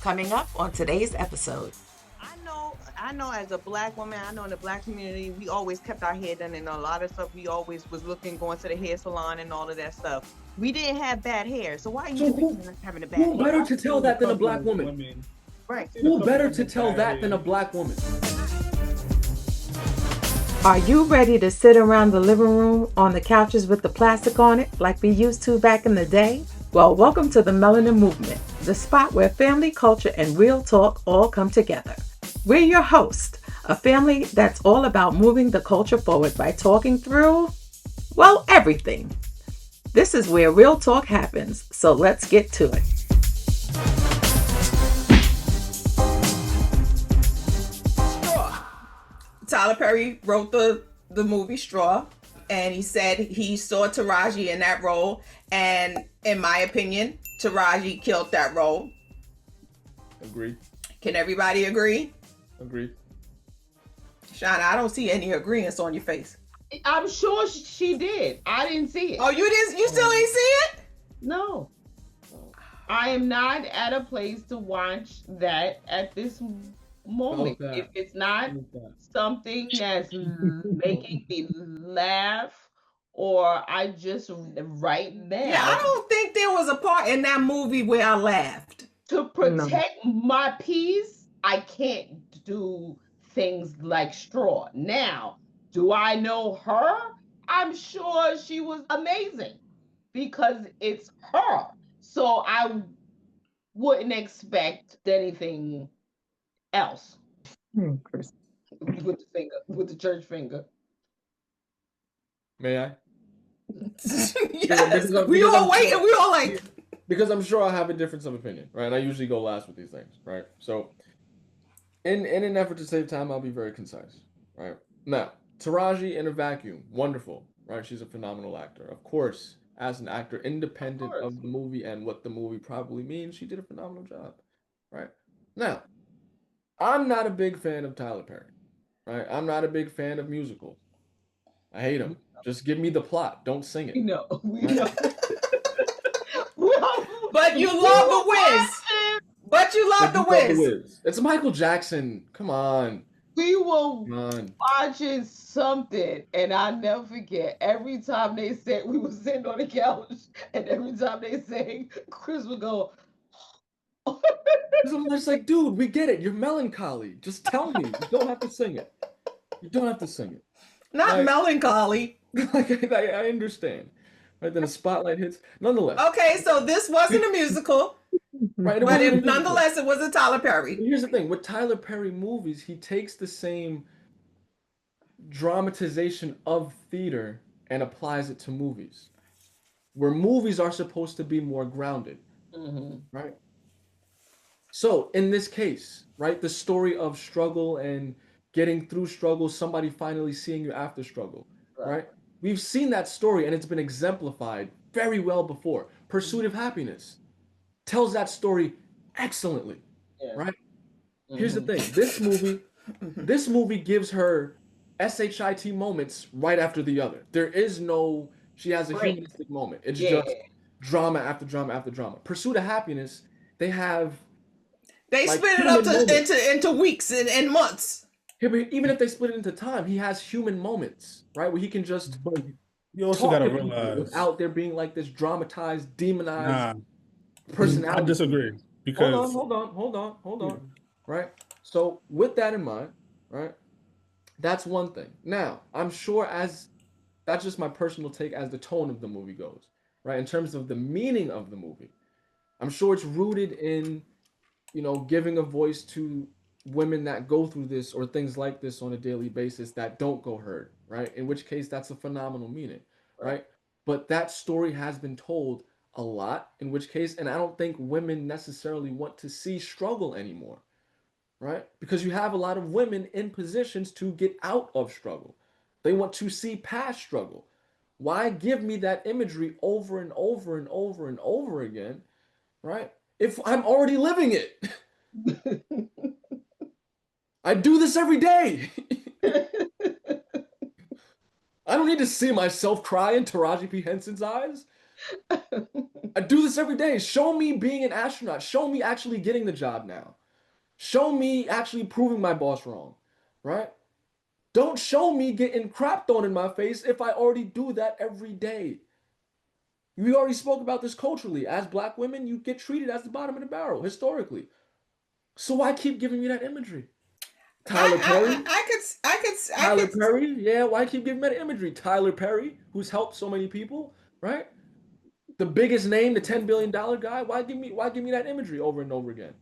Coming up on today's episode. I know as a black woman, I know in the black community, we always kept our hair done and a lot of stuff we always was looking, going to the hair salon and all of that stuff. We didn't have bad hair. So why are you So debating us having a bad who hair? better I've to tell seen a that than a couple black of woman? women. Right. Seen a Who couple better women to with tell bad that than a hair. black woman? Are you ready to sit around the living room on the couches with the plastic on it like we used to back in the day? Well, welcome to the Melanin Movement, the spot where family, culture, and real talk all come together. We're your hosts, a family that's all about moving the culture forward by talking through, well, everything. This is where real talk happens, so let's get to it. Straw. Tyler Perry wrote the movie Straw, and he said he saw Taraji in that role, and in my opinion, Taraji killed that role. Agreed. Can everybody agree? Agreed. Shauna, I don't see any agreements on your face. I'm sure she did. I didn't see it. Oh, you didn't? You still ain't see it? No. I am not at a place to watch that at this moment. Okay. If it's not something that's making me laugh or I just right now Yeah, I don't think there was a part in that movie where I laughed. to protect my peace, I can't do things like Straw. Now, do I know her? I'm sure she was amazing because it's her. So I wouldn't expect anything else Chris. with the finger, with the church finger. May I? Yes, we all waiting. We all like. Because I'm sure I have a difference of opinion, right? And I usually go last with these things, right? So, in an effort to save time, I'll be very concise, right? Now, Taraji in a vacuum, wonderful, right? She's a phenomenal actor. Of course, as an actor, independent of the movie and what the movie probably means, she did a phenomenal job, right? Now, I'm not a big fan of Tyler Perry, right? I'm not a big fan of musicals. I hate them. Just give me the plot. Don't sing it. We know. But you love the Wiz. But you love the Wiz. It's Michael Jackson. Come on. We were Come on. watching something, and I'll never forget. Every time they said we were sitting on the couch, and every time they sang, Chris would go. I'm just like, dude, we get it. You're melancholy. Just tell me. You don't have to sing it. You don't have to sing it. Not Like- melancholy. I understand. Right, then a spotlight hits. Nonetheless. Okay, so this wasn't a musical, Right, but nonetheless, it was a Tyler Perry. Here's the thing. With Tyler Perry movies, he takes the same dramatization of theater and applies it to movies. Where movies are supposed to be more grounded. Right? So, in this case, right, the story of struggle and getting through struggle, somebody finally seeing you after struggle, right? We've seen that story and it's been exemplified very well before. Pursuit of Happiness tells that story excellently, right? Here's the thing. This movie gives her SHIT moments right after the other. There is no, she has a humanistic moment. It's just drama after drama after drama. Pursuit of Happiness, they split it up into weeks and months. Yeah, but even if they split it into time, he has human moments, right? Where he can just You also gotta realize without there being like this dramatized, demonized personality. I disagree because Hold on. Right? So with that in mind, right? That's one thing. Now, I'm sure that's just my personal take as the tone of the movie goes, right? In terms of the meaning of the movie. I'm sure it's rooted in, giving a voice to women that go through this or things like this on a daily basis that don't go heard, right? In which case, that's a phenomenal meaning, right? But that story has been told a lot, in which case, and I don't think women necessarily want to see struggle anymore, right? Because you have a lot of women in positions to get out of struggle. They want to see past struggle. Why give me that imagery over and over and over and over again, right? If I'm already living it. I do this every day. I don't need to see myself cry in Taraji P. Henson's eyes. I do this every day. Show me being an astronaut. Show me actually getting the job now. Show me actually proving my boss wrong, right? Don't show me getting crap thrown in my face if I already do that every day. We already spoke about this culturally. As black women, you get treated as the bottom of the barrel historically. So why keep giving me that imagery? Tyler Perry? Tyler Perry? Yeah, why keep giving me that imagery? Tyler Perry, who's helped so many people, right? The biggest name, the $10 billion guy. Why give me that imagery over and over again?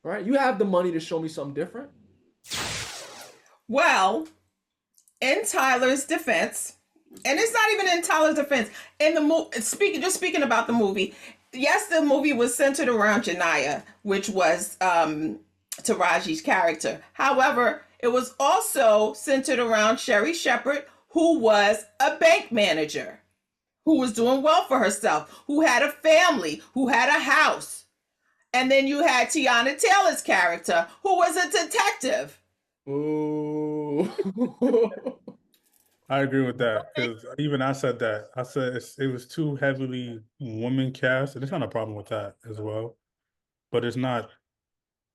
Right? You have the money to show me something different. Well, in Tyler's defense, and it's not even in Tyler's defense, in the movie, speaking about the movie, yes, the movie was centered around Janiyah, which was Taraji's character. However, it was also centered around Sherri Shepherd, who was a bank manager, who was doing well for herself, who had a family, who had a house. And then you had Teyana Taylor's character, who was a detective. Ooh. I agree with that, because even I said that. I said it was too heavily woman cast, and it's not a problem with that as well. But it's not.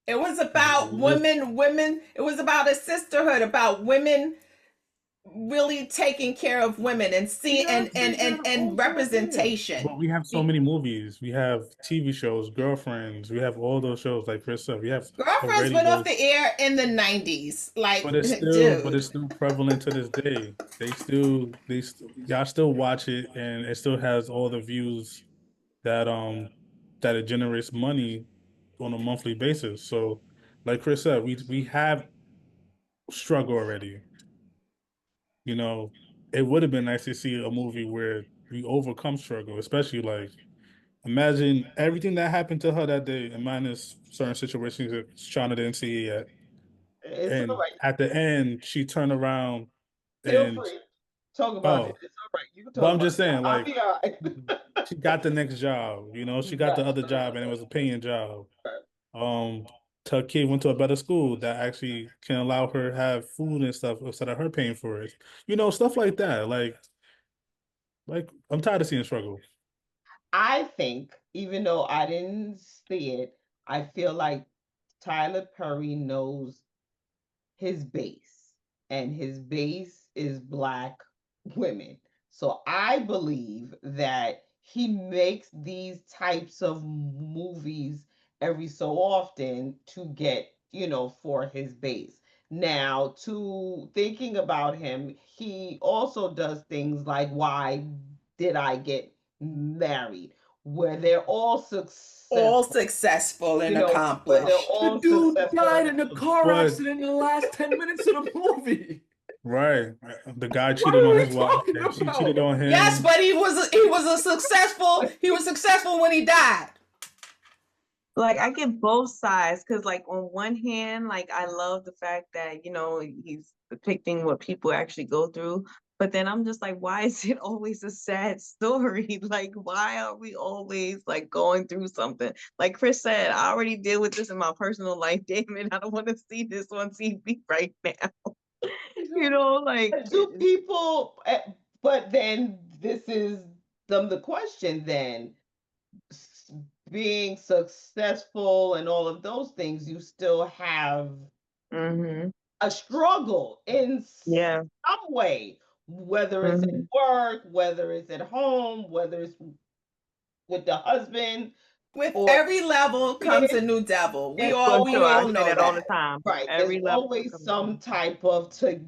It was about women. It was about a sisterhood, about women really taking care of women and seeing and representation. But we have so many movies. We have TV shows, Girlfriends. We have all those shows like Chris said. We have Girlfriends went off the air in the 90s. Like, but it's still prevalent to this day. Y'all still watch it, and it still has all the views that it generates money on a monthly basis. So, like Chris said, we have struggle already. You know, it would have been nice to see a movie where we overcome struggle, especially like imagine everything that happened to her that day, and minus certain situations that Shauna didn't see yet. And at the end, she turned around. Feel free. Talk about it. It's all right. You can talk. But I'm just saying, like, she got the next job. You know, she got the other job, and it was a paying job. Her kid went to a better school that actually can allow her to have food and stuff instead of her paying for it. You know, stuff like that. Like I'm tired of seeing struggle. I think, even though I didn't see it, I feel like Tyler Perry knows his base, and his base is Black women. So I believe that he makes these types of movies every so often to get, for his base. Now, to thinking about him, he also does things like Why Did I Get Married, where they're all successful and accomplished. The dude died in a car accident in the last 10 minutes of the movie. Right, the guy cheated on his wife. She cheated on him. Yes, but he was successful. He was successful when he died. Like, I get both sides, because like on one hand, like I love the fact that he's depicting what people actually go through, but then I'm just like, why is it always a sad story? Like, why are we always like going through something? Like Chris said, I already deal with this in my personal life. Damn it, I don't want to see this on TV right now. Like, do people? But then this is the question. Then, being successful and all of those things, you still have a struggle in some way, whether it's at work, whether it's at home, whether it's with the husband. With every level comes a new devil. We all know that all the time. Right. There's always some type of so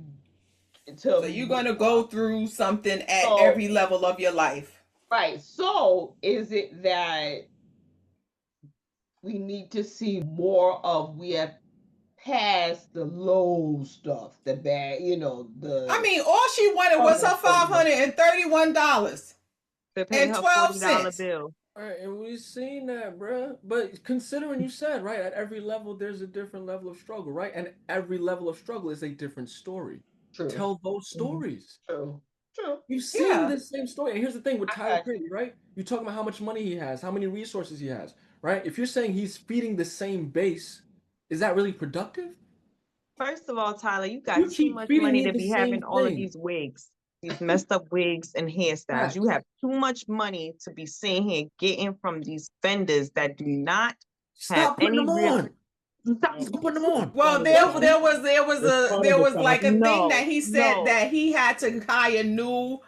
you're going to go through something at every level of your life. Right. So is it that we need to see more of, we have passed the low stuff, the bad, I mean, all she wanted was her $531 and 12 cents. Bill. All right, and we've seen that, bruh. But considering you said, right, at every level, there's a different level of struggle, right? And every level of struggle is a different story. True. Tell those stories. True. You've seen the same story. And here's the thing with Tyler Perry, right? You're talking about how much money he has, how many resources he has, right? If you're saying he's feeding the same base, is that really productive? First of all, Tyler, you got too much money to be having all of these wigs. these messed up wigs and hairstyles. Right. You have too much money to be sitting here getting from these vendors that do not have Stop putting any them real. on. Stop putting them on. Well, there was like a thing that he said that he had to hire new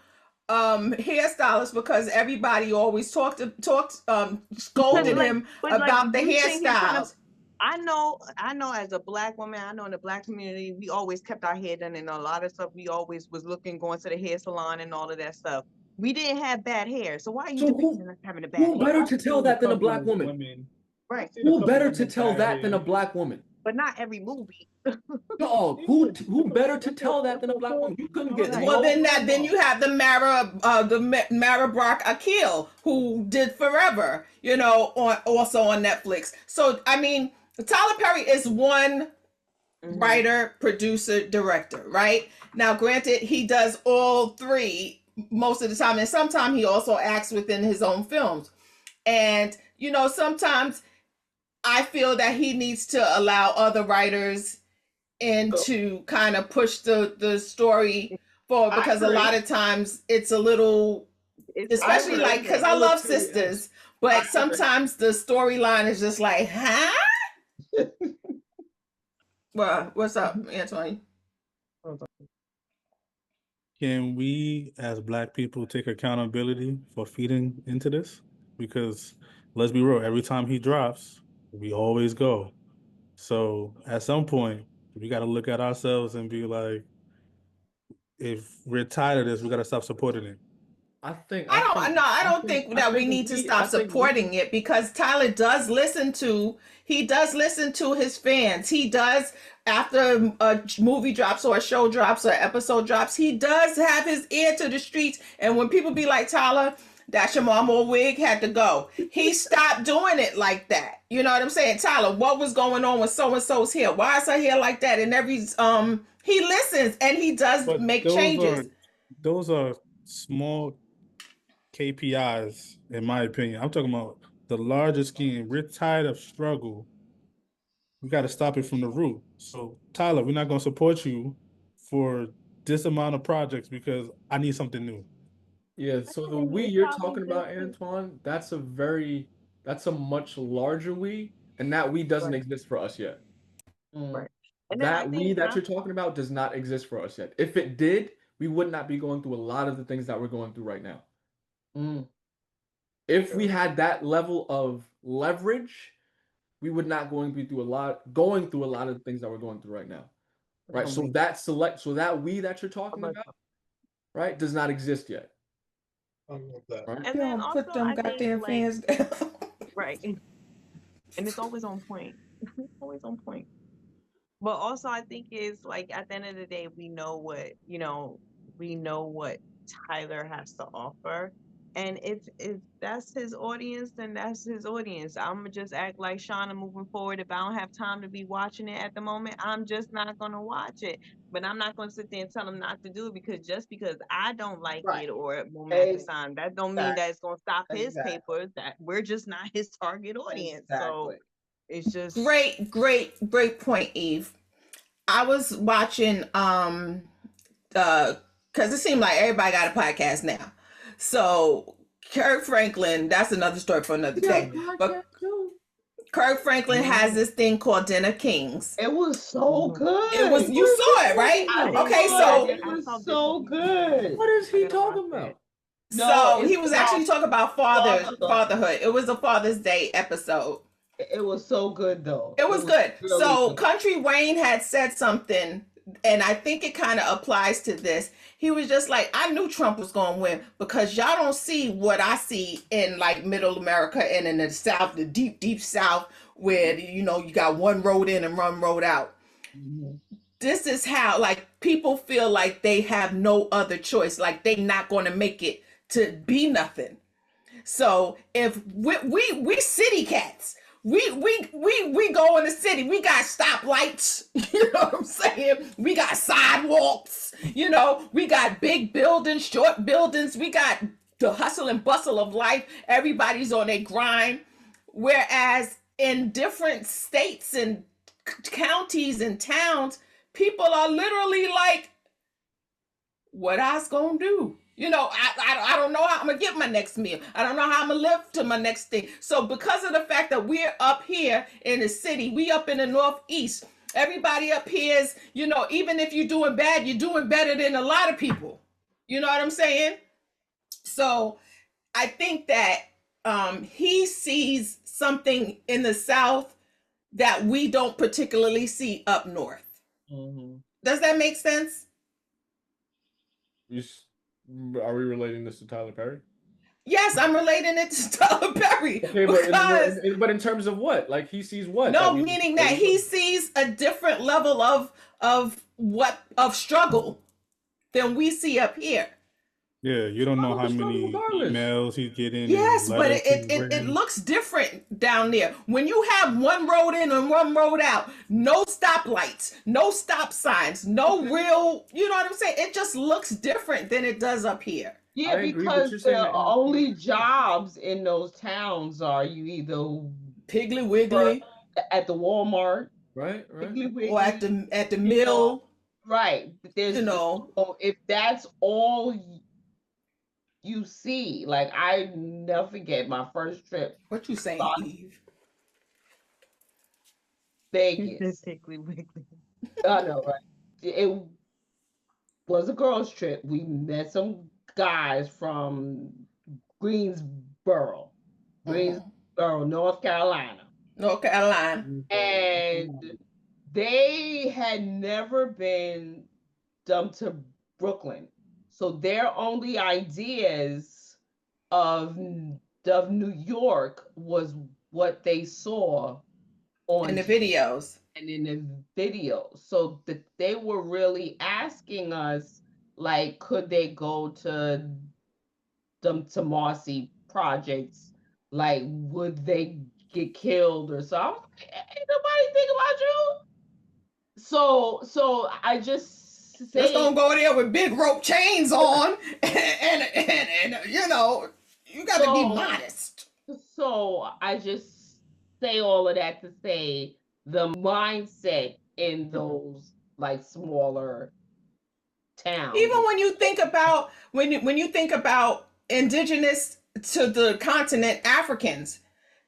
hairstylists because everybody always scolded him about the hairstyles. I know as a Black woman, I know in the Black community, we always kept our hair done and a lot of stuff. We always was going to the hair salon and all of that stuff. We didn't have bad hair. So why are you depicting us having a bad hair? Who better to tell that than a Black woman? Right. Who better to tell that than a Black woman? But not every movie. No, who better to tell that than a Black woman? You couldn't get. Well, then you have the Mara Brock Akil who did Forever, also on Netflix. So I mean, Tyler Perry is one writer, producer, director, right? Now, granted, he does all three most of the time, and sometimes he also acts within his own films. And sometimes I feel that he needs to allow other writers in to kind of push the story forward, because a lot of times it's a little, especially like, because I love Sisters, but sometimes the storyline is just like, huh? Well, what's up, Antoine? Can we, as Black people, take accountability for feeding into this? Because let's be real, every time he drops, we always go. So at some point, we got to look at ourselves and be like, if we're tired of this, we got to stop supporting it. I don't think that we need to stop supporting it, because Tyler does listen to his fans. He does, after a movie drops or a show drops or episode drops, he does have his ear to the streets. And when people be like, Tyler, that's your mama wig had to go, he stopped doing it like that. You know what I'm saying? Tyler, what was going on with so-and-so's hair? Why is her hair like that? And he listens and he does make changes. Those are small KPIs, in my opinion. I'm talking about the larger scheme. We're tired of struggle. We got to stop it from the root. So, Tyler, we're not going to support you for this amount of projects because I need something new. Yeah, so the we you're talking about, Antoine, that's a much larger we, and that we doesn't exist for us yet. Right. That we that you're talking about does not exist for us yet. If it did, we would not be going through a lot of the things that we're going through right now. If we had that level of leverage, we would not going through a lot of the things that we're going through right now. Right? So that we that you're talking about, right, does not exist yet. I love that. Right? And then also, put them goddamn fans down. Right. And it's always on point. Always on point. But also, I think it's like, at the end of the day, we know what Tyler has to offer. And if that's his audience, then that's his audience. I'm gonna just act like Shauna moving forward. If I don't have time to be watching it at the moment, I'm just not gonna watch it. But I'm not gonna sit there and tell him not to do it because I don't like it or at moment at the time, that don't mean that it's gonna stop his papers. That we're just not his target audience. So it's just great point, Eve. I was watching because it seemed like everybody got a podcast now. So Kirk Franklin, that's another story for another day. But Kirk Franklin has this thing called Dinner Kings. It was so good. You saw it, right? It was so good. What is he talking about? So he was actually talking about fatherhood. It was a Father's Day episode. It was so good, though. It was good. Really so good. Country Wayne had said something, and I think it kind of applies to this. He was just like, I knew Trump was going to win because y'all don't see what I see in like middle America and in the South, the deep, deep South, where, you got one road in and one road out. Mm-hmm. This is how, like, people feel like they have no other choice. Like, they not going to make it to be nothing. So if we city cats, we go in the city. We got stoplights. You know what I'm saying? We got sidewalks. We got big buildings, short buildings. We got the hustle and bustle of life. Everybody's on their grind. Whereas in different states and counties and towns, people are literally like what I was gonna do. You know, I don't know how I'm gonna get my next meal. I don't know how I'm gonna live to my next thing. So because of the fact that we're up here in the city, we up in the Northeast, everybody up here is, you know, even if you're doing bad, you're doing better than a lot of people. You know what I'm saying? So I think that he sees something in the South that we don't particularly see up north. Mm-hmm. Does that make sense? Are we relating this to Tyler Perry? Yes, I'm relating it to Tyler Perry. Okay, because, but in terms of what? Like he sees what? no, meaning that he sees a different level of struggle than we see up here. Yeah, you don't know how many regardless. emails he's getting. Yes, but it looks different down there. When you have one road in and one road out, no stoplights, no stop signs, no real, you know what I'm saying? It just looks different than it does up here. Yeah, because the only jobs in those towns are you either Piggly Wiggly at the Walmart, right, Piggly Wiggly, or at the mill, right? There's, you know, if that's all you see, like I never forget my first trip. What you saying, Eve? Vegas. Piggly Wiggly. I know, right? It was a girls' trip. We met some guys from Greensboro, North Carolina. North Carolina. And they had never been to Brooklyn. So their only ideas of New York was what they saw on in the videos. And in the videos. So they were really asking us, like, could they go to to Marcy projects? Like, would they get killed or something? Ain't nobody think about you. So I just say, just don't go there with big rope chains on, and you know, you got to be modest. So I just say all of that to say the mindset in those like smaller towns. Even when you think about when you think about indigenous to the continent Africans,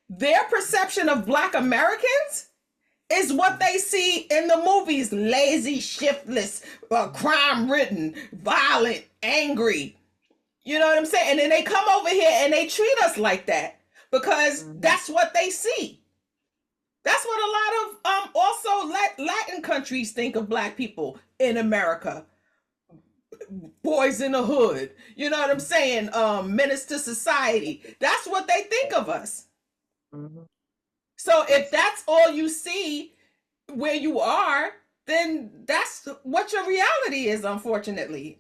their perception of Black Americans is what they see in the movies: lazy, shiftless, crime-ridden, violent, angry. You know what I'm saying? And then they come over here and they treat us like that because that's what they see. That's what a lot of also Latin countries think of Black people in America. Boys in the hood. You know what I'm saying? Menace to society. That's what they think of us. Mm-hmm. So if that's all you see where you are, then that's what your reality is, unfortunately.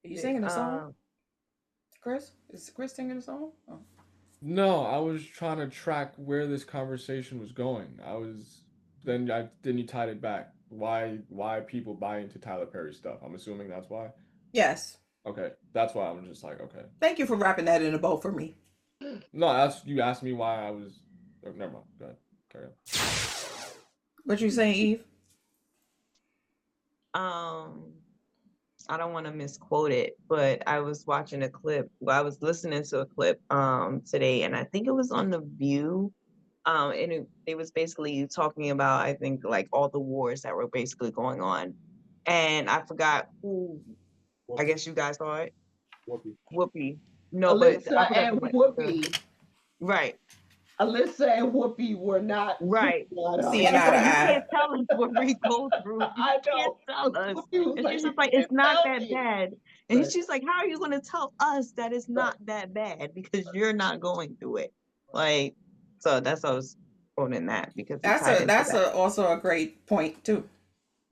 Are you singing a song? Chris? Is Chris singing a song? Oh. No, I was trying to track where this conversation was going. Then you tied it back. Why people buy into Tyler Perry stuff? I'm assuming that's why. Yes. Okay, that's why I was just like, okay. Thank you for wrapping that in a bow for me. No, you asked me why I was. Oh, never mind. Go ahead. Carry on. What you saying, Eve? I don't want to misquote it, but I was watching a clip. Well, I was listening to a clip today, and I think it was on The View. And it was basically talking about, I think, like all the wars that were basically going on. And I forgot who. Whoopi. I guess you guys saw it. Whoopi. No, Alyssa but and Whoopi. Right. Alyssa and Whoopi were not right. Seeing eye to eye. You can't tell us what we go through. You can't tell us. And she's just like, it's not that bad. And she's like, how are you going to tell us that it's not that bad because you're not going through it? Like, so that's what I was quoting that because that's also a great point too.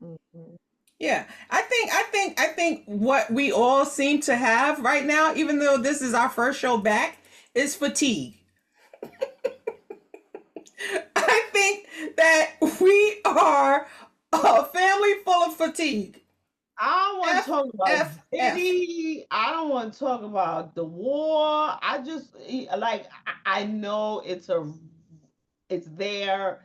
Mm-hmm. Yeah, I think what we all seem to have right now, even though this is our first show back, is fatigue. I think that we are a family full of fatigue. I don't want to talk about Diddy. I don't want to talk about the war. I just like I know it's there.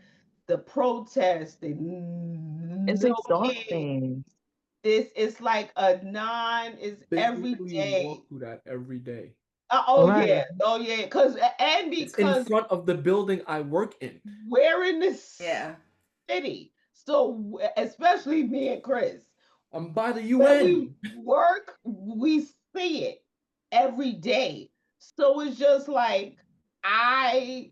The protest. It's exhausting. this is like a non is every Physically day. walk through that every day. Right. Oh yeah, because and It's in because front of the building I work in. we're in this Yeah. city, so especially me and Chris, I'm by the when we UN. work, we see it every day. So it's just like I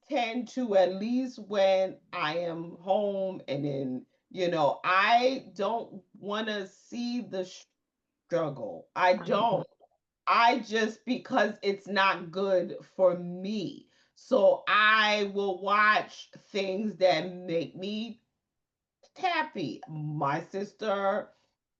tend to, at least when I am home and then, I don't want to see the struggle. I don't. I just, because it's not good for me. So I will watch things that make me happy. My sister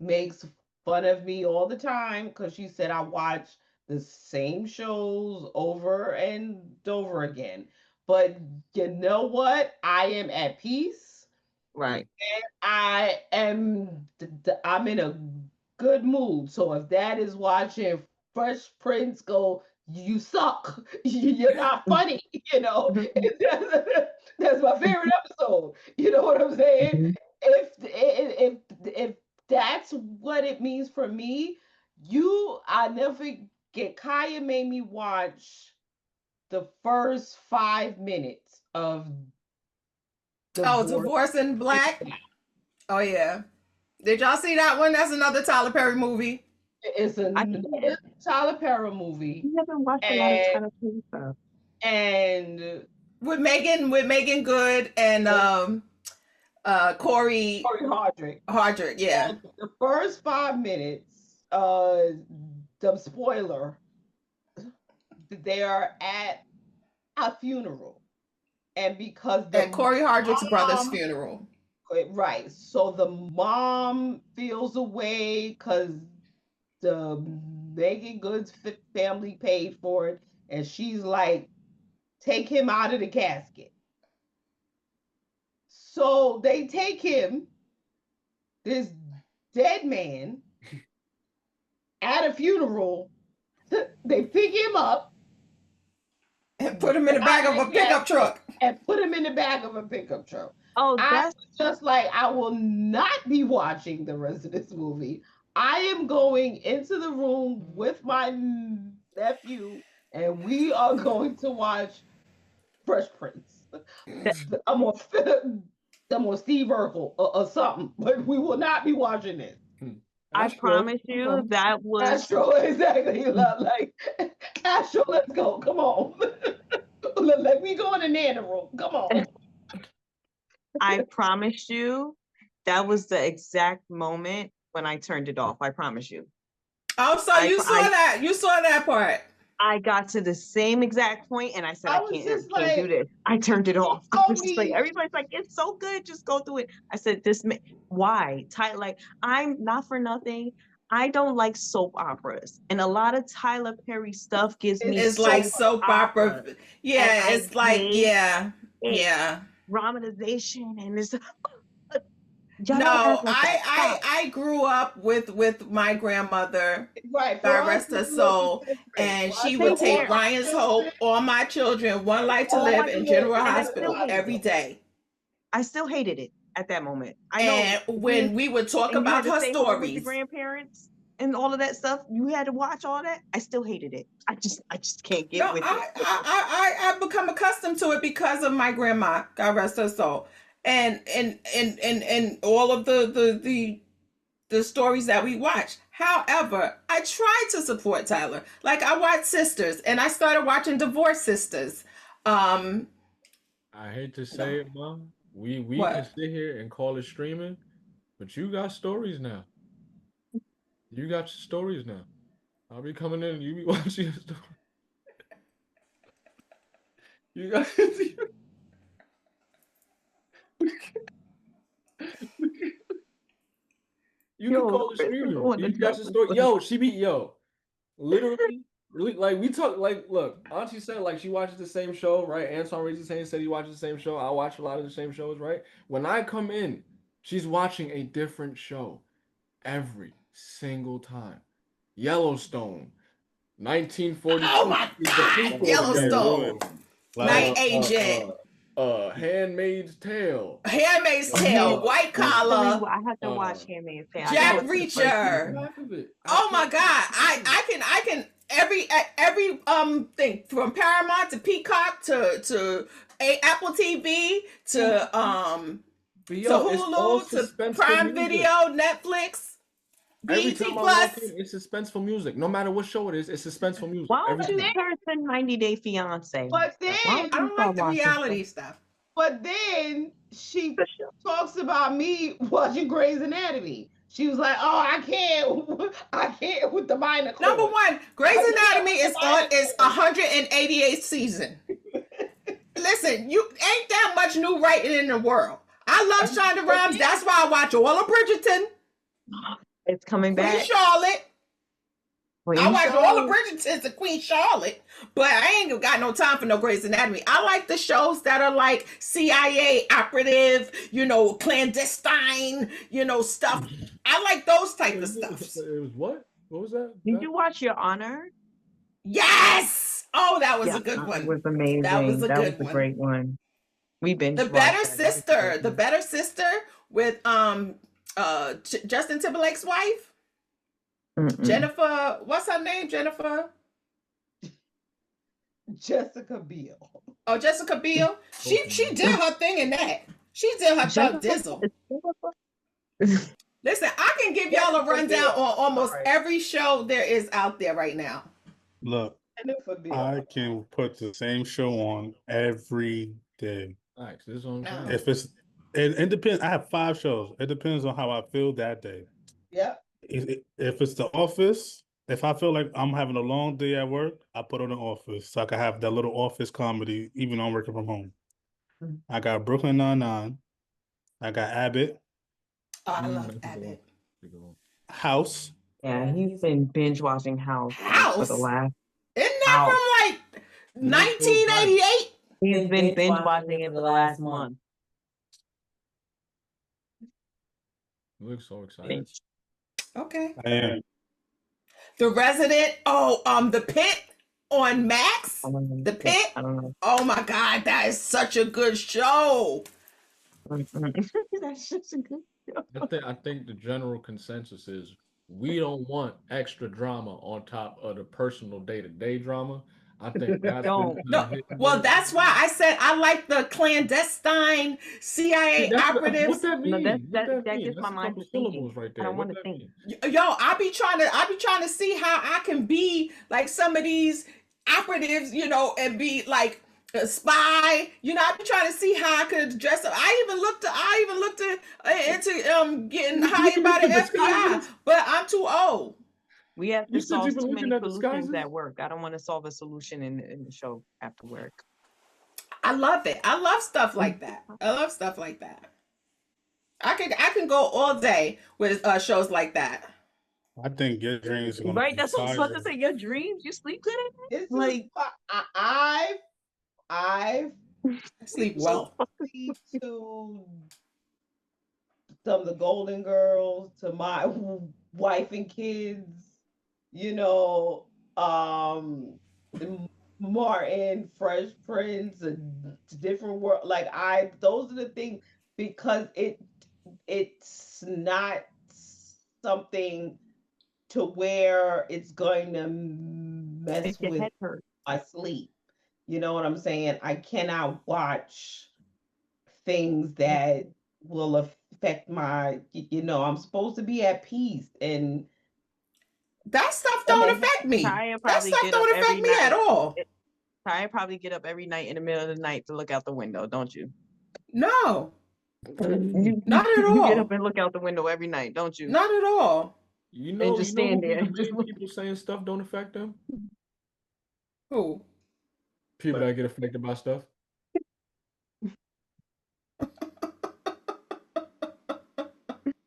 makes fun of me all the time because she said I watch the same shows over and over again. But you know what? I am at peace. Right. I'm in a good mood. So if Dad is watching Fresh Prince go, you suck. You're not funny. That's my favorite episode. You know what I'm saying? Mhm. If that's what it means for me, I never forget. Kaya made me watch the first 5 minutes of Divorce. Divorce in Black. Oh yeah. Did y'all see that one? That's another Tyler Perry movie. It's a I Tyler Perry movie, haven't watched a lot of Tyler Perry stuff. and With Megan Good and Corey Hardrick. yeah. The first 5 minutes, the spoiler, they are at a funeral, and because At Corey Hardrick's brother's mom- funeral. right, so the mom feels away because the Megan Goods family paid for it, and she's like, take him out of the casket. So they take him, this dead man, at a funeral. They pick him up And put him in the back of a pickup truck. and put him in the back of a pickup truck. Oh, I that's was just like, I will not be watching the rest of this movie. I am going into the room with my nephew, and we are going to watch Fresh Prince. I'm on Steve Urkel or something, but we will not be watching this. I promise you that was Astro, exactly. Like Astro, let's go. Come on. Like we go in the nana room. Come on. I promise you that was the exact moment when I turned it off. I promise you. Oh, so you saw that part. I got to the same exact point and I said, I can't do this. I turned it off. I was just like, everybody's like, it's so good, just go through it. I said, why? Like, I'm not for nothing. I don't like soap operas. And a lot of Tyler Perry stuff gives me soap opera. Yeah, it's like, yeah. Dramatization and it's no, I grew up with my grandmother, right? God rest her soul, and she would take Ryan's Hope, All My Children, One Life to Live, and General Hospital every day. I still hated it at that moment. And when we would talk about her stories, with grandparents and all of that stuff, you had to watch all that. I still hated it. I just can't get with it. I've become accustomed to it because of my grandma, God rest her soul. And all of the stories that we watch. However, I try to support Tyler. Like I watch Sisters, and I started watching Divorce Sisters. I hate to say it, Mom. We can sit here and call it streaming, but you got stories now. You got your stories now. I'll be coming in and you be watching your story. You got you can call it streaming. You got your story. She be literally, like we talk. Like, look, Auntie said like she watches the same show, right? Antoine Reese said he watches the same show. I watch a lot of the same shows, right? When I come in, she's watching a different show every single time. Yellowstone, 1942. Oh my God, Yellowstone. Night Agent. Handmaid's Tale. Handmaid's Tale, White Collar, I have to watch Handmaid's Tale. Jack Reacher. Half of it. Oh my God! I can every thing from Paramount to Peacock to Apple TV to But yo, it's all Hulu to suspenseful Prime music. Video, Netflix, Every BET time I Plus. walk in, it's suspenseful music. No matter what show it is, it's suspenseful music. Why Every don't you time. turn 90 Day Fiance? But then, I don't like the reality stuff. But then she talks about me watching Grey's Anatomy. She was like, "Oh, I can't with the minor." Number one, Grey's Anatomy is 188th season. Listen, you ain't that much new writing in the world. I love Shonda Rhimes. That's why I watch all of Bridgerton. It's coming Queen back. Charlotte. Queen I watch all Charlotte. of Bridgerton to Queen Charlotte, but I ain't got no time for no Grey's Anatomy. I like the shows that are like CIA operative, clandestine, stuff. I like those type of stuff. It was what? What was that? Did you watch Your Honor? Yes. Oh, that was a good one. It was amazing. That was a good a one. great one. We binge The watched Better that. Sister. The Better Sister with Justin Timberlake's wife. Jennifer, what's her name? Jennifer? Jessica Biel. Oh, Jessica Biel. She did her thing in that. She did her Chuck Dizzle. Listen, I can give y'all a rundown on almost every show there is out there right now. Look, I can put the same show on every day. Nice. This is what I'm saying. If it's, it depends. I have 5 shows. It depends on how I feel that day. Yep. If it's The Office, if I feel like I'm having a long day at work, I put on The Office so I can have that little office comedy, even though I'm working from home. I got Brooklyn Nine-Nine. I got Abbott. Oh, I love Abbott. House. Yeah, he's been binge watching House for the last. Isn't that from like 1988? He's been binge watching it for the last month. You look so excited. Okay. I am. The Resident. Oh, The Pit on Max. The Pit. I don't know. Oh my God, that is such a good show. That's just a good show. I think the general consensus is we don't want extra drama on top of the personal day-to-day drama. I think that's No, well, that's why I said I like the clandestine CIA operative. What that mean? That gets my mind to thinking. Right I there. don't want to think. Yo, I be trying to see how I can be like some of these operatives, and be like a spy. I be trying to see how I could dress up. I even looked into getting hired by the FBI, but I'm too old. We have to solve too many solutions disguises? at work. I don't want to solve a solution in the show after work. I love it. I love stuff like that. I can go all day with shows like that. I think your dreams are gonna Right, be that's what I was about to fire. say. Your dreams, you sleep good at night? It's like I've Sleep well. to some of the Golden Girls, to my wife and kids, Martin, Fresh Prince, a different world. Like those are the things, because it's not something to where it's going to mess with my sleep. You know what I'm saying? I cannot watch things that will affect my, I'm supposed to be at peace, and that stuff don't affect me. That stuff don't affect me at all. I probably get up every night in the middle of the night to look out the window, don't you? No. Not at You get all. up and look out the window every night, don't you? Not at all. And just stand there. People saying stuff don't affect them. Who? People that get affected by stuff.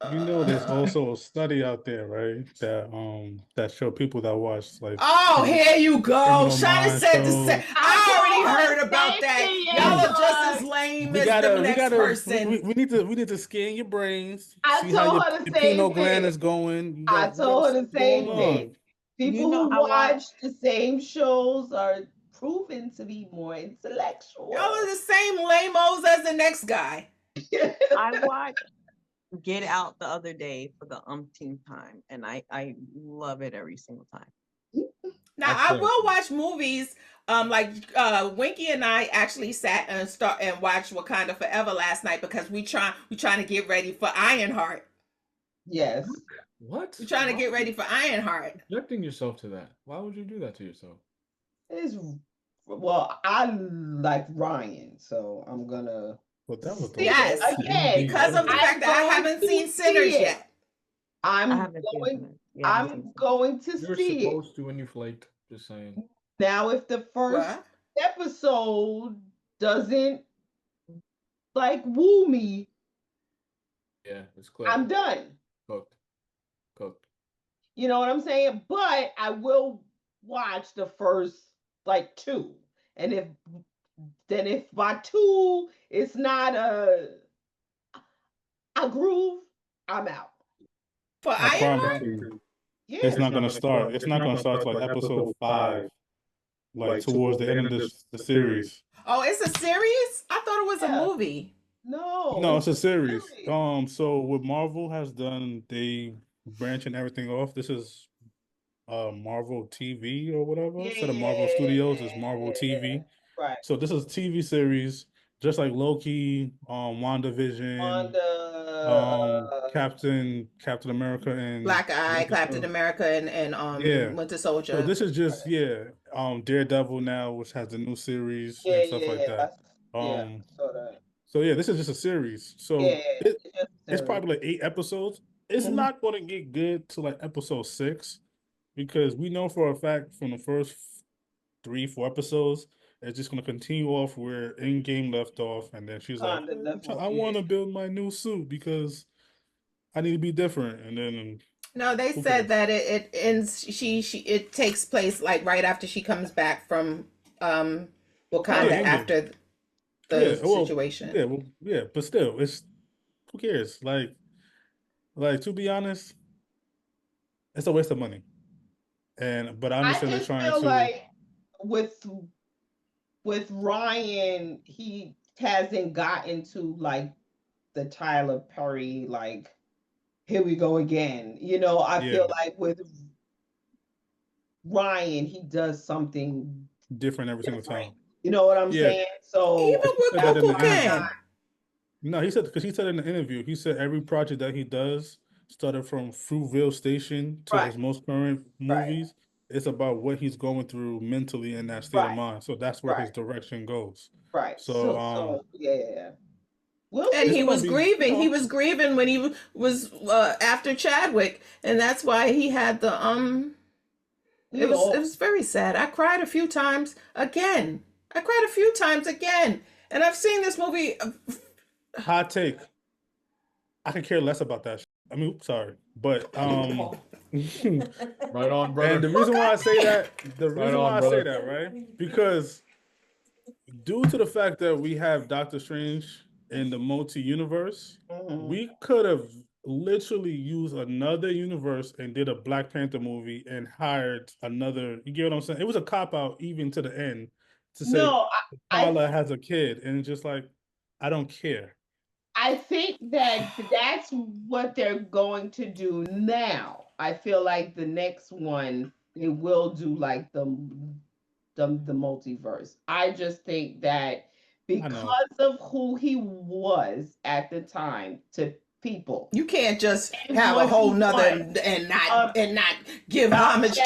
There's also a study out there, right? That show people that watch like. Oh, here you go. Criminal Shana said the Minds same. I already heard about that. Y'all are just as lame as the next person. We need to scan your brains. I see how told your her the pineal same gland thing. is going. I told her the same thing. People who watch the same shows are proven to be more intellectual. Y'all are the same same lame-os as the next guy. I watched Get Out the other day for the umpteenth time, and I love it every single time. Now I will watch movies. Like Winky and I actually sat and watched Wakanda Forever last night because we trying to get ready for Ironheart. Yes. What? We're trying to get ready for Ironheart. Subjecting yourself to that. Why would you do that to yourself? Well, I like Ryan, so I'm gonna. But that was yes, again because of the fact that I haven't seen Sinners yet. I'm going to You're see it. You're supposed to when you flaked. Just saying. Now, if the first episode doesn't like woo me, yeah, it's clear. I'm done. Cooked. You know what I'm saying? But I will watch the first like 2, and if by 2 it's not a groove, I'm out. For Ironheart, it's not gonna start. It's not gonna start till like episode 5, like towards the end of the series. Oh, it's a series? I thought it was a movie. No, it's a series. So what Marvel has done, they branching everything off. This is Marvel TV or whatever. Instead of Marvel Studios, it's Marvel TV. Right. So this is a TV series, just like Loki, WandaVision, Captain America, and Black Eye, Captain America, and Winter Soldier. So this is just Daredevil now, which has the new series and stuff like that. So this is just a series. So it's probably like 8 episodes. It's not going to get good to like episode 6 because we know for a fact from the first 3-4 episodes it's just going to continue off where Endgame left off, and then she's like, I want to build my new suit because I need to be different. And then no, they said that it ends. It takes place like right after she comes back from Wakanda after the situation. But still, it's who cares? Like to be honest, it's a waste of money. But I understand they're trying to. Like with Ryan, he hasn't gotten to like the Tyler Perry like. Here we go again. You know, I feel like with Ryan, he does something different every single time. You know what I'm saying? So even with Uncle Ken. No, he said because he said in the interview, he said every project that he does started from Fruitvale Station to his most current movies. It's about what he's going through mentally in that state of mind. So that's where his direction goes. Right. So yeah. And he was grieving. He was grieving when he was after Chadwick, and that's why he had the It was very sad. I cried a few times again. And I've seen this movie. Hot take. I could care less about that. I mean, sorry, but right on, brother. And the reason why I say that, right? Because due to the fact that we have Doctor Strange in the multi-universe, we could have literally used another universe and did a Black Panther movie and hired another. You get what I'm saying? It was a cop-out even to the end to say Tyler has a kid, and it's just like, I don't care. I think that's what they're going to do now. I feel like the next one, they will do like the multiverse. I just think that because of who he was at the time to people, you can't just have a whole nother and not give homage to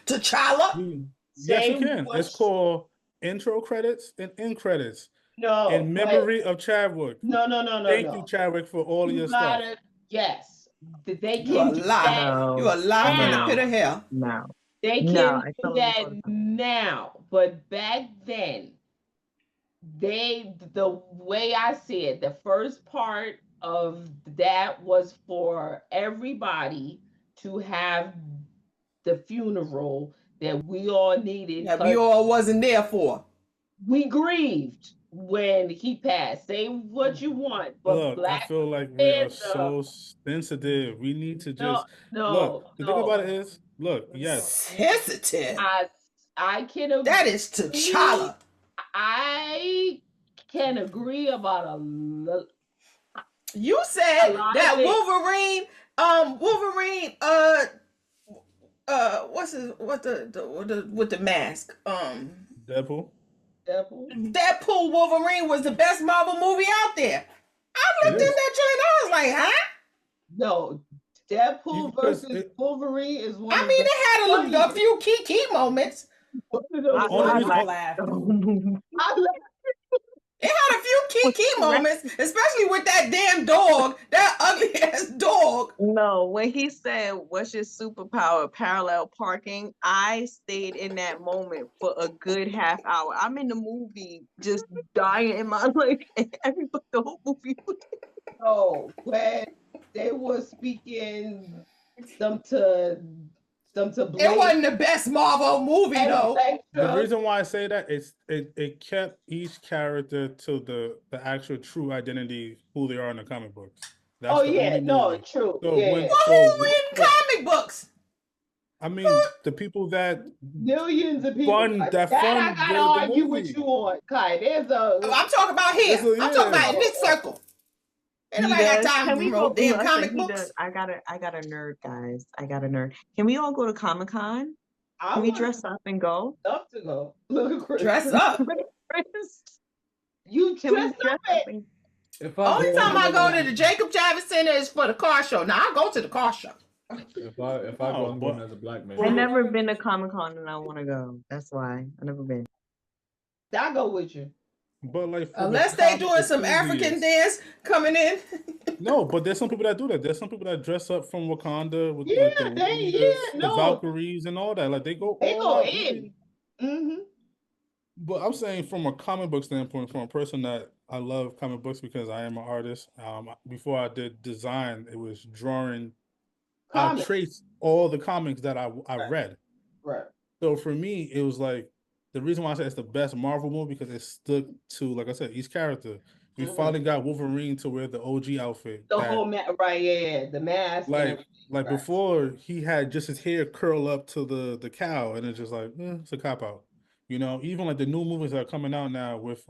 T'Challa. Yes, you can. It's called intro credits and end credits. No, in memory of Chadwick. No. Thank you, Chadwick, for all of your stuff. Yes, they you are lying. You are lying in the pit of hell. No, they can do that now, but back then, the way I see it, the first part of that was for everybody to have the funeral that we all needed. That we all wasn't there for. We grieved when he passed. Say what you want, but look, I feel like we are so sensitive. We need to just look. The thing about it is, look, yes, sensitive. I can agree. That is T'Challa. I can agree about You said lot that of it. Wolverine, what's the with the mask? Deadpool. Deadpool Wolverine was the best Marvel movie out there. I looked in that joint, I was like, huh? No, Deadpool Because versus Wolverine is one. I mean, it had a few key moments. I laughed. I It had a few key moments, especially with that damn dog, that ugly ass dog. No, when he said, "What's your superpower?" Parallel parking, I stayed in that moment for a good half hour. I'm in the movie, just dying in my like everybody. The whole movie. know when they were speaking them to Blade. It wasn't the best Marvel movie though. The reason why I say that is it kept each character to the actual true identity who they are in the comic books. That's Oh the yeah, only no, movie. true. So Yeah. when Who in comic books? I mean the people that Millions of people. fund I the gotta argue movie. with you on, Kai. There's a. I'm talking about here. I'm talking about in this circle. Ain't nobody got time Can to we roll go? damn Listen, comic he books. does. I got a nerd, guys. I got a nerd. Can we all go to Comic-Con? I Can we would dress up and go? love to go. Look at Chris. Dress up. You Can we dress dress up up? and If Only time I go to the Jacob Javits Center is for the car show. Now I go to the car show. If I go, I'm going as a black man. I've never been to Comic-Con and I want to go. That's why I've never been. I'll go with you. But like Unless they doing some African dance coming in. No, but there's some people that do that. There's some people that dress up from Wakanda with Yeah, the Valkyries and all that. Like they go all out. in. Mm-hmm. But I'm saying from a comic book standpoint, from a person that I love comic books because I am an artist. Before I did design, it was drawing. I traced all the comics that I read. Right. So for me, it was like the reason why I say it's the best Marvel movie because it stuck to, like I said, each character. We finally got Wolverine to wear the OG outfit. The whole the mask. Like before, he had just his hair curl up to the cow, and it's just like it's a cop out. You know, even like the new movies that are coming out now with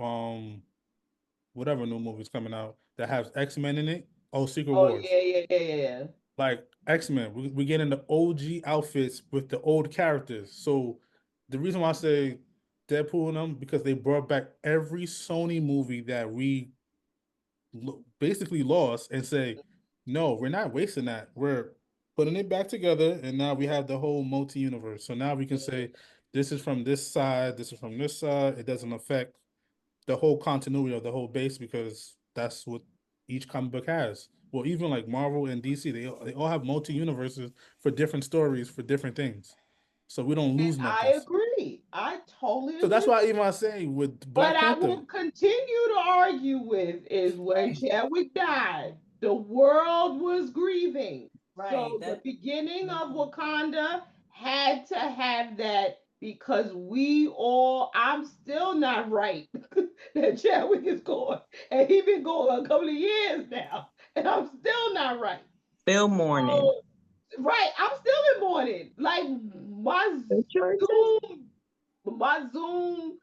whatever new movies coming out that has X-Men in it. Secret Wars. Yeah. Like X-Men, we get in the OG outfits with the old characters. So the reason why I say Deadpool and them because they brought back every Sony movie that we basically lost and say, no, we're not wasting that. We're putting it back together, and now we have the whole multi-universe. So now we can say this is from this side, this is from this side. It doesn't affect the whole continuity of the whole base because that's what each comic book has. Well, even like Marvel and DC, they all have multi-universes for different stories, for different things. So we don't lose nothing. I agree. I totally agree. So that's why even I say with Black Panther. I will continue to argue with is when Chadwick died, the world was grieving. Right. So the beginning of Wakanda had to have that because I'm still not right that Chadwick is gone. And he's been gone a couple of years now. And I'm still not right. Still mourning. So, right. I'm still in mourning. Like my Zoom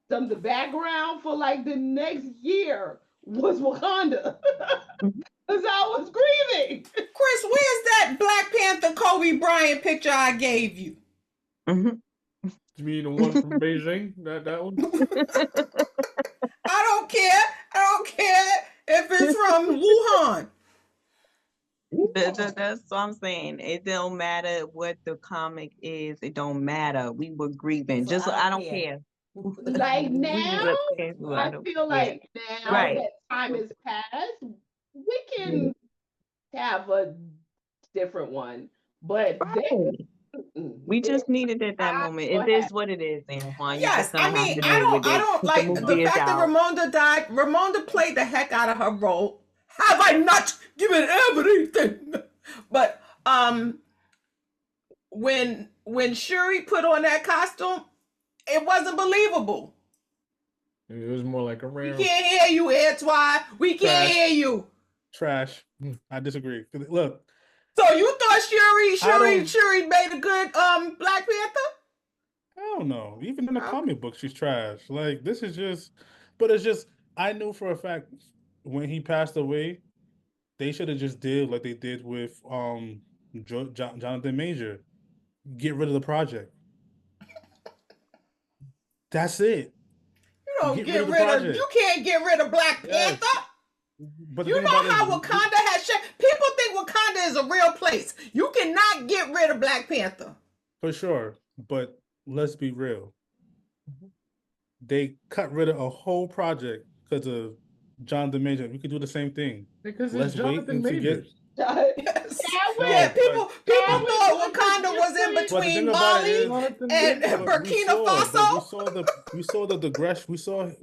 the background for like the next year was Wakanda. Because I was grieving. Chris, where's that Black Panther Kobe Bryant picture I gave you? You mean the one from Beijing? That one? I don't care if it's from Wuhan. That's what I'm saying. It don't matter what the comic is. It don't matter. We were grieving. Just I don't care. Like now, I feel like now that time has passed, we can have a different one. But we just needed it at that moment. It is what it is, Antoine. Yes, I mean, I don't like the fact that Ramonda died. Ramonda played the heck out of her role. Have I not given everything? But when Shuri put on that costume, it wasn't believable. It was more like a rare. We can't hear you, Antoine. We can't hear you. Trash. I disagree. Look. So you thought Shuri made a good Black Panther? I don't know. Even in the comic book, she's trash. Like this is just, but it's just I knew for a fact when he passed away, they should have just did like they did with Jonathan Major. Get rid of the project. That's it. You don't Get rid of the you project. can't get rid of Black Yes. Panther. But the You thing know about it how is, Wakanda has people think Wakanda is a real place. You cannot get rid of Black Panther. for sure. But let's be real. They cut rid of a whole project because of Jonathan Major. We could do the same thing. Because Let's it's wait Jonathan and forget. Majors. Yes. No, Yeah, but- people thought Wakanda was in But the thing between about it Mali is, and but Burkina we saw the digression.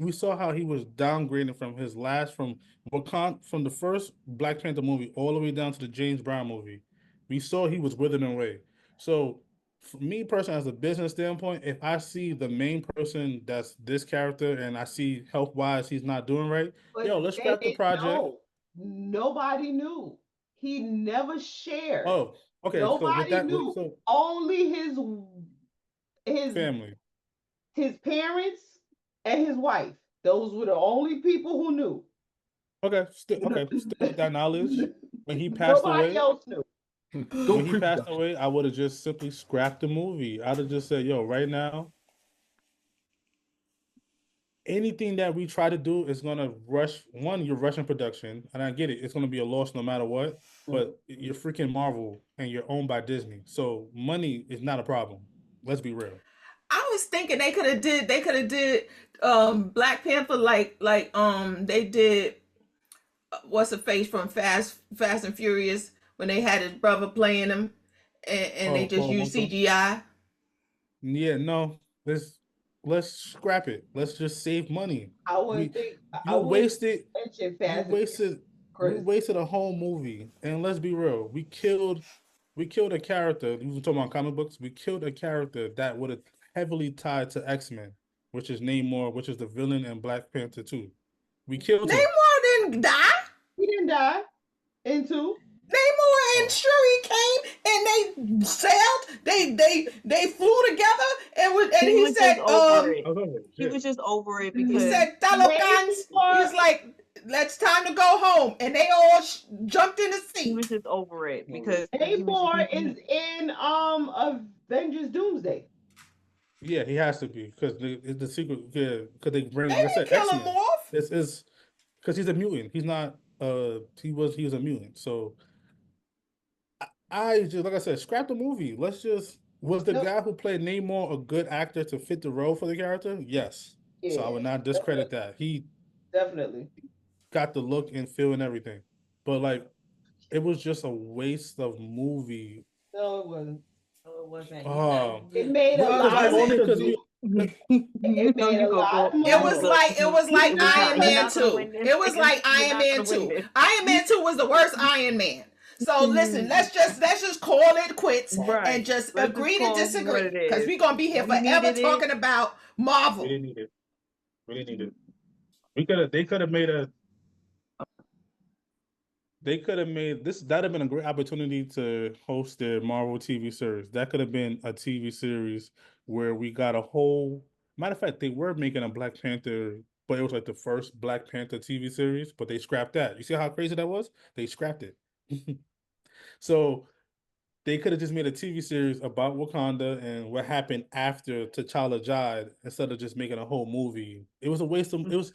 We saw how he was downgrading from his last from the first Black Panther movie all the way down to the James Brown movie. We saw he was withering away. So for me personally, as a business standpoint, if I see the main person that's this character and I see health wise he's not doing right, But yo, let's they scrap the didn't project. know. Nobody knew. He never shared. Oh, okay. So with Nobody that, knew. so Only his family. his parents and his wife. Those were the only people who knew. Okay, still with that knowledge. When he passed Nobody away, else knew. Go when he passed pre-production. away, I would have just simply scrapped the movie. I'd have just said, yo, right now, anything that we try to do is gonna rush. One, you're rushing production, and I get it. It's gonna be a loss no matter what. But you're freaking Marvel, and you're owned by Disney, so money is not a problem. Let's be real. I was thinking they could have did Black Panther like they did what's the face from Fast and Furious when they had his brother playing him and they just used CGI. Yeah, no, let's scrap it. Let's just save money. I wouldn't think. You wasted. Mention You Fast wasted. You wasted a whole movie. And let's be real, we killed a character. We were talking about comic books. We killed a character that would have heavily tied to X-Men, which is Namor, which is the villain in Black Panther 2. We killed him. Namor didn't die. He didn't die. Into Namor and Shuri came and they sailed. They flew together and he said He was just over it he because said Talokans. He's like, let's time to go home, and they all jumped in the sea. he was just over it because Namor is in Avengers Doomsday. Yeah, he has to be because the secret. Yeah, because they bring. They Like I said, didn't kill him X-Men. off. This is because he's a mutant. He's not. He was a mutant. So I just like I said, scrap the movie. Let's just. Was the guy who played Namor a good actor to fit the role for the character? Yes. Yeah, So I would not discredit that. He definitely got the look and feel and everything, but like it was just a waste of movie. No, it wasn't. no, it wasn't. It made a lot of only because sense. we. It made a lot more It was like Iron Man not 2. gonna win this. It was like You're Iron not Man gonna win 2. this. Iron Man 2 was the worst Iron Man. So listen, let's just call it quits Right. and just Let's agree just to call it disagree what it is. because we're gonna be here We forever needed it. talking about Marvel. We didn't need it. We didn't need it. We could have. They could have made a. They could have made this. That'd have been a great opportunity to host their Marvel TV series. That could have been a TV series where we got a whole. Matter of fact, they were making a Black Panther, but it was like the first Black Panther TV series, but they scrapped that. You see how crazy that was? They scrapped it. So they could have just made a TV series about Wakanda and what happened after T'Challa died instead of just making a whole movie. It was a waste of. It was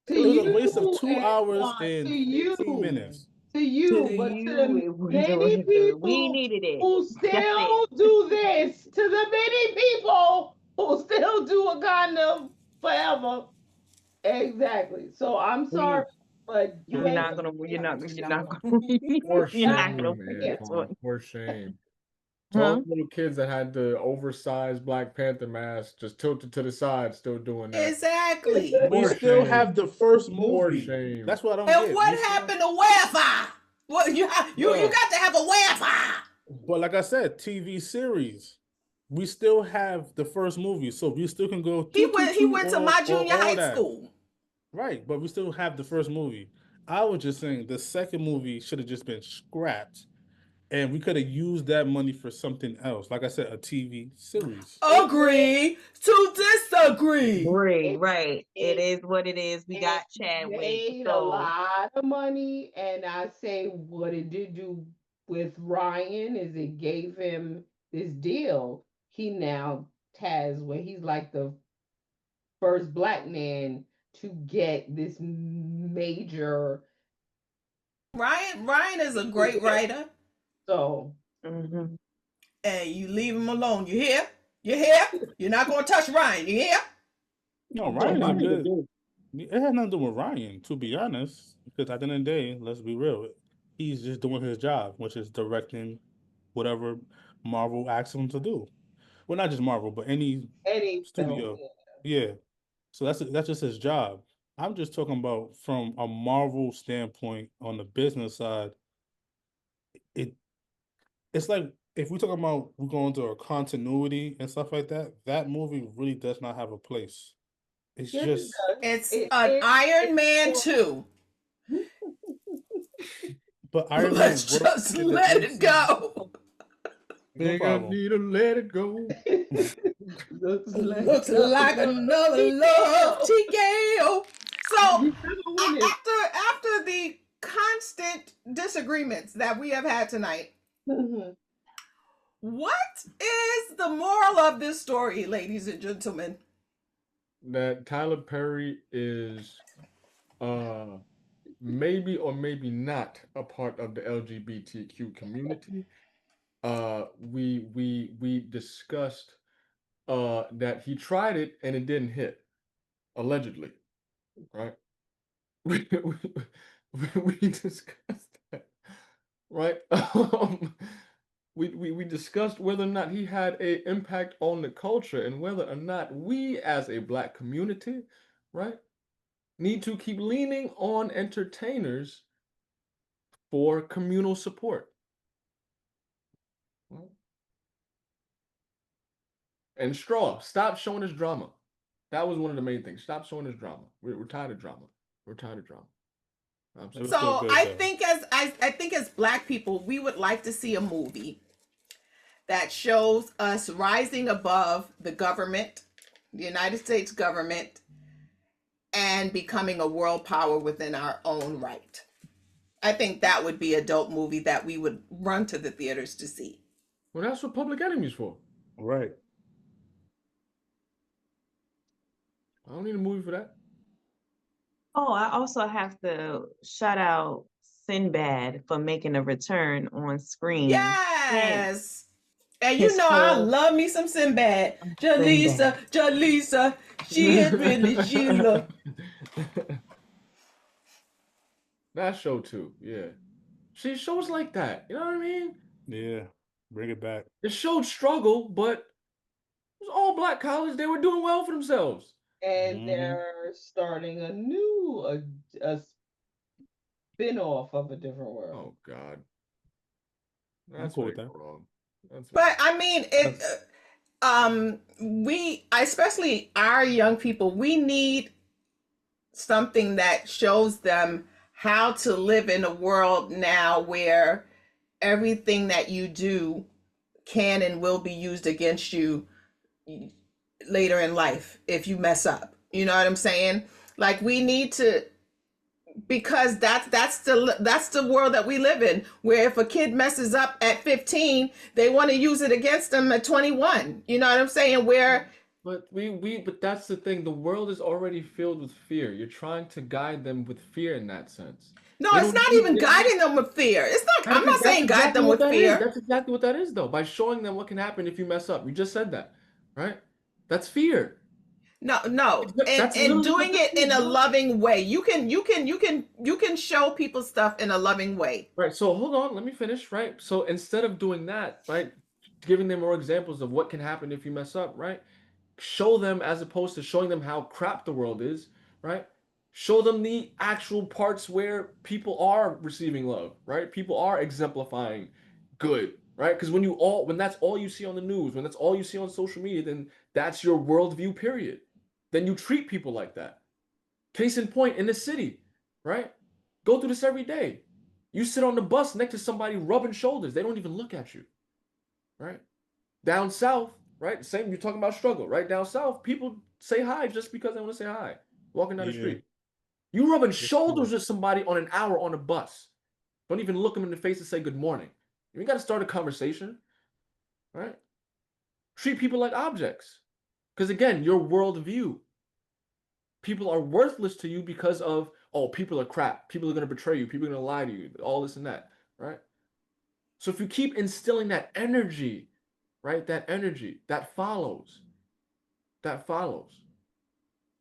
a waste of 2 hours and 15 minutes. To you, but to the it was many a waste of- people we needed it. who still do this, to the many people who still do Wakanda forever. Exactly. So I'm sorry, but You're not gonna win this one. For shame. Huh? Those little kids that had the oversized Black Panther mask just tilted to the side, still doing that. Exactly. We For still shame. have the first For movie. shame. That's what I don't And get. what We still- happened to Wi-Fi? Well, you got to have a Wi-Fi. But like I said, TV series. We still have the first movie, so we still can go. He went to my junior high school. Right, but we still have the first movie. I was just saying the second movie should have just been scrapped and we could have used that money for something else. Like I said, a TV series. Agree to disagree. Right. It is what it is. We got Chadwick. Made a So lot of money, and I say what it did do with Ryan is it gave him this deal. He now has where he's like the first black man to get this major. Ryan is a great writer. So mhm. And you leave him alone. You hear? You hear? You're not gonna touch Ryan. You hear? No, Ryan is good. It has nothing to do with Ryan, to be honest. Because at the end of the day, let's be real, he's just doing his job, which is directing whatever Marvel asks him to do. Well, not just Marvel, but any studio. film, Yeah. So that's just his job. I'm just talking about from a Marvel standpoint on the business side. It's like if we're talking about we're going to a continuity and stuff like that, that movie really does not have a place. It's Yes, just It's an Iron Man 2. but Iron Man Let's works just in the let it MCU. go. No Think I problem. need to let it go. Looks like another love TKO. So after the constant disagreements that we have had tonight, what is the moral of this story, ladies and gentlemen? That Tyler Perry is maybe or maybe not a part of the LGBTQ community. We discussed that he tried it and it didn't hit, allegedly, right? We discussed that, right? We discussed whether or not he had a impact on the culture and whether or not we as a black community, right, need to keep leaning on entertainers for communal support. And Straw, stop showing us drama. That was one of the main things. Stop showing us drama. We're tired of drama. We're tired of drama. was So so good, I though. think I think as black people, we would like to see a movie that shows us rising above the government, the United States government, and becoming a world power within our own right. I think that would be a dope movie that we would run to the theaters to see. Well, that's what Public Enemy's for. Right. I don't need a movie for that. Oh, I also have to shout out Sinbad for making a return on screen. Yes. And you His know I whole- love me some Sinbad. Jalisa, she is really Sheila. That show too, yeah. See, shows like that, you know what I mean? Yeah. Bring it back. It showed struggle, but it was all black college. They were doing well for themselves. And they're starting a new a spin-off of A Different World. Oh God, I'm that's cool with very that. wrong. That's But I mean, we, especially our young people, we need something that shows them how to live in a world now where everything that you do can and will be used against you later in life if you mess up. You know what I'm saying? Like we need to, because that's the world that we live in, where if a kid messes up at 15, they want to use it against them at 21. You know what I'm saying? Where But but that's the thing. The world is already filled with fear. You're trying to guide them with fear in that sense. no, They it's don't not need- even they- guiding them with fear. It's not. I'm not That's saying guide exactly them what with that is. fear. That's exactly what that is, though. By showing them what can happen if you mess up. You just said that, right? That's fear. No, That's and literally doing what it that in is, a bro. loving way. You can show people stuff in a loving way. Right. So hold on, let me finish. Right. So instead of doing that, right, giving them more examples of what can happen if you mess up, right? Show them as opposed to showing them how crap the world is, right? Show them the actual parts where people are receiving love, right? People are exemplifying good, right? Because when that's all you see on the news, when that's all you see on social media, then that's your worldview, period. Then you treat people like that. Case in point, in the city, right? Go through this every day. You sit on the bus next to somebody rubbing shoulders. They don't even look at you, right? Down south, right? Same, you're talking about struggle, right? Down south, people say hi just because they want to say hi, walking down the street. You rubbing shoulders with somebody on an hour on a bus. Don't even look them in the face and say good morning. You got to start a conversation, right? Treat people like objects. Because again, your worldview. People are worthless to you because of, oh, people are crap. People are going to betray you. People are going to lie to you. All this and that, right? So if you keep instilling that energy, right? That energy, that follows. That follows.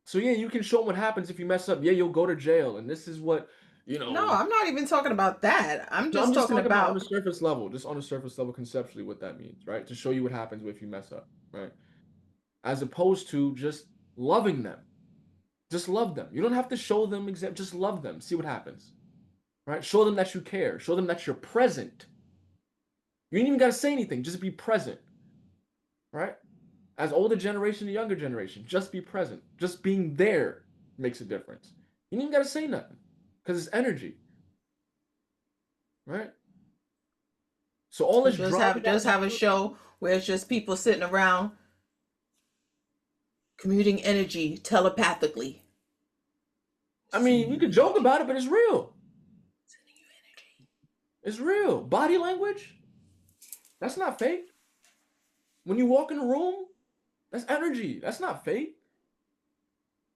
So yeah, you can show them what happens if you mess up. Yeah, you'll go to jail. And this is what, you know. No, I'm not even talking about that. I'm just talking about on the surface level, just on the surface level conceptually what that means, right? To show you what happens if you mess up, right? As opposed to just loving them. Just love them. You don't have to show them just love them. See what happens, right? Show them that you care. Show them that you're present. You ain't even got to say anything. Just be present, right? As older generation to younger generation, just be present. Just being there makes a difference. You ain't even got to say nothing because it's energy, right? So all this just have a show where it's just people sitting around commuting energy telepathically. I mean, we could joke about it, but it's real. Sending you energy. It's real. Body language, that's not fake. When you walk in a room, that's energy. That's not fake.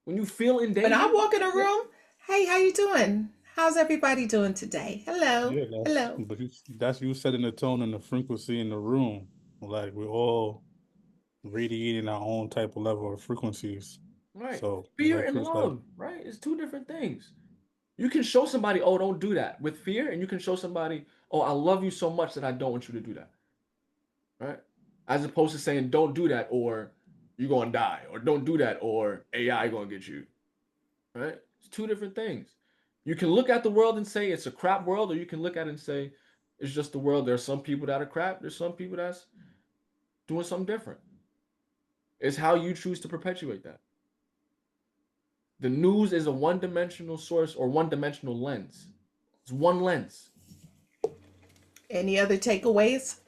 When you feel in danger. When I walk in a room, hey, how you doing? How's everybody doing today? Hello. Yeah, hello. But that's you setting the tone and the frequency in the room. Like we're all radiating our own type of level of frequencies. Right. So fear and love, right? It's two different things. You can show somebody, oh, don't do that with fear, and you can show somebody, oh, I love you so much that I don't want you to do that. Right? As opposed to saying, don't do that, or you're gonna die, or don't do that, or AI gonna get you. Right? It's two different things. You can look at the world and say it's a crap world, or you can look at it and say it's just the world. There's some people that are crap, there's some people that's doing something different. It's how you choose to perpetuate that. The news is a one-dimensional source or one-dimensional lens. It's one lens. Any other takeaways?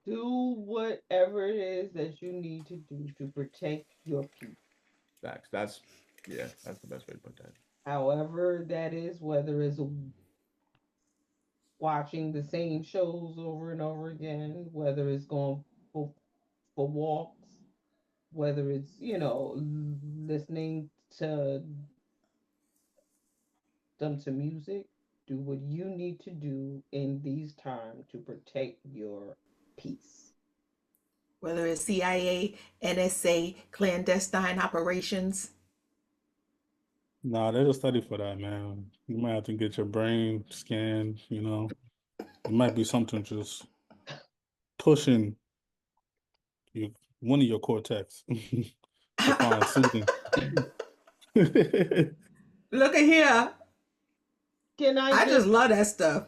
Do whatever it is that you need to do to protect your peace. Facts. That's the best way to put that. However that is, whether it's watching the same shows over and over again, whether it's going for walks, whether it's, listening to music, do what you need to do in these times to protect your peace. Whether it's CIA, NSA, clandestine operations. Nah, there's a study for that, man. You might have to get your brain scanned, It might be something just pushing one of your cortex to find soothing. Look at here. I just love that stuff.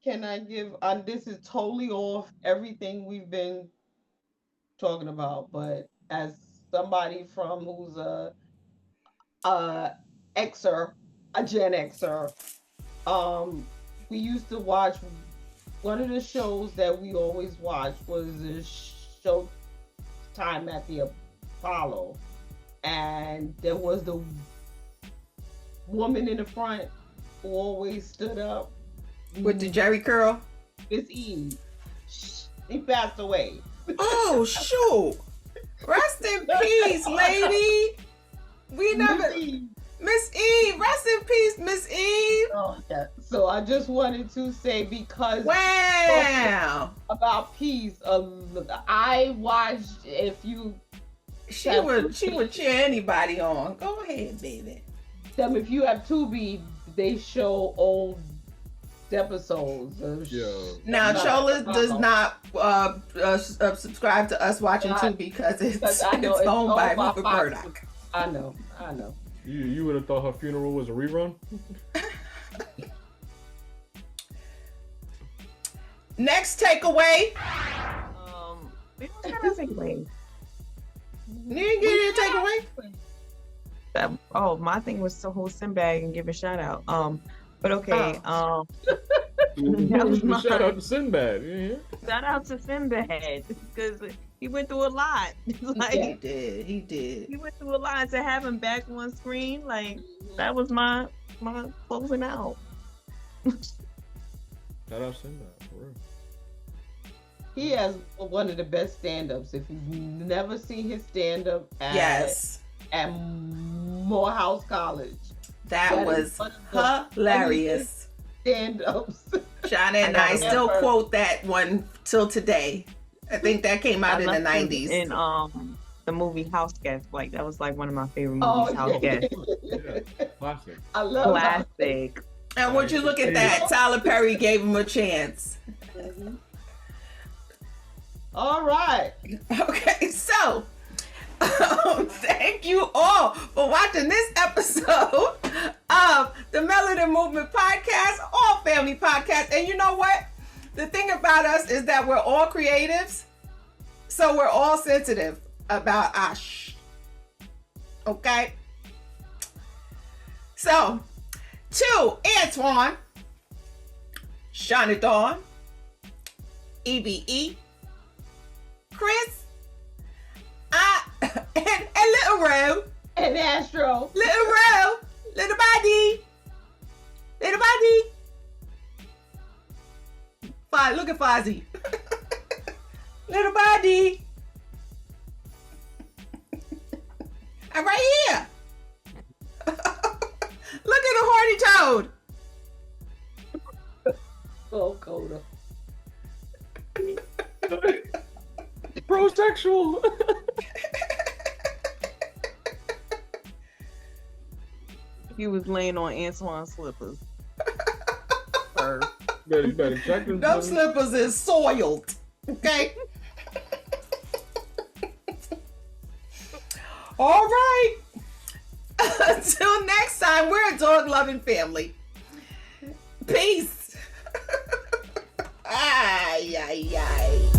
Can I give, this is totally off everything we've been talking about, but as somebody who's a Gen Xer, we used to watch, one of the shows that we always watched was the show Time at the Apollo, and there was the woman in the front who always stood up with the Jerry curl. Miss Eve. She passed away. Oh shoot! Rest in peace, lady. We never. Miss Eve, rest in peace, Miss Eve. Oh, yeah. So I just wanted to say, because about peace, I watched, she would cheer anybody on. Go ahead, baby. If you have Tubi, they show old episodes. Now Chola does not subscribe to us watching Tubi because it's owned by Rupert Murdoch. I know. You would have thought her funeral was a rerun? Next takeaway. We don't have a takeaway. You didn't get your takeaway? My thing was to hold Sinbad and give a shout out. But okay, Oh. that was my Shout out to Sinbad. Yeah. shout out to Sinbad because he went through a lot. Like He did. He did. he went through a lot to have him back on screen. Like that was my closing out. Shout out Sinbad, for real. He has one of the best stand-ups. If you've never seen his stand-up at Morehouse College, That was one of the hilarious. stand-ups. Shauna and I still never- quote that one till today. I think that came out in the loved him 90s. in the movie House Guest. Like that was like one of my favorite Oh, movies. House Guest, Yeah, classic. I love that. classic. And would you look at that? Tyler Perry gave him a chance. All right. Okay, so thank you all for watching this episode of the Melanin Movement Podcast, all family podcast. And you know what? The thing about us is that we're all creatives, so we're all sensitive about our okay? So, to Antoine, Shauna Dawn, EBE, Chris, and Little Ro, And Astro. Little Ro, little body. Look at Fozzie. Little body. I'm right here. Look at the horny toad. Oh, Coda. Prosexual. He was laying on Antoine's slippers. better check this. Those slippers is soiled. Okay. All right. Until next time, we're a dog loving family. Peace. Ay, ay, ay.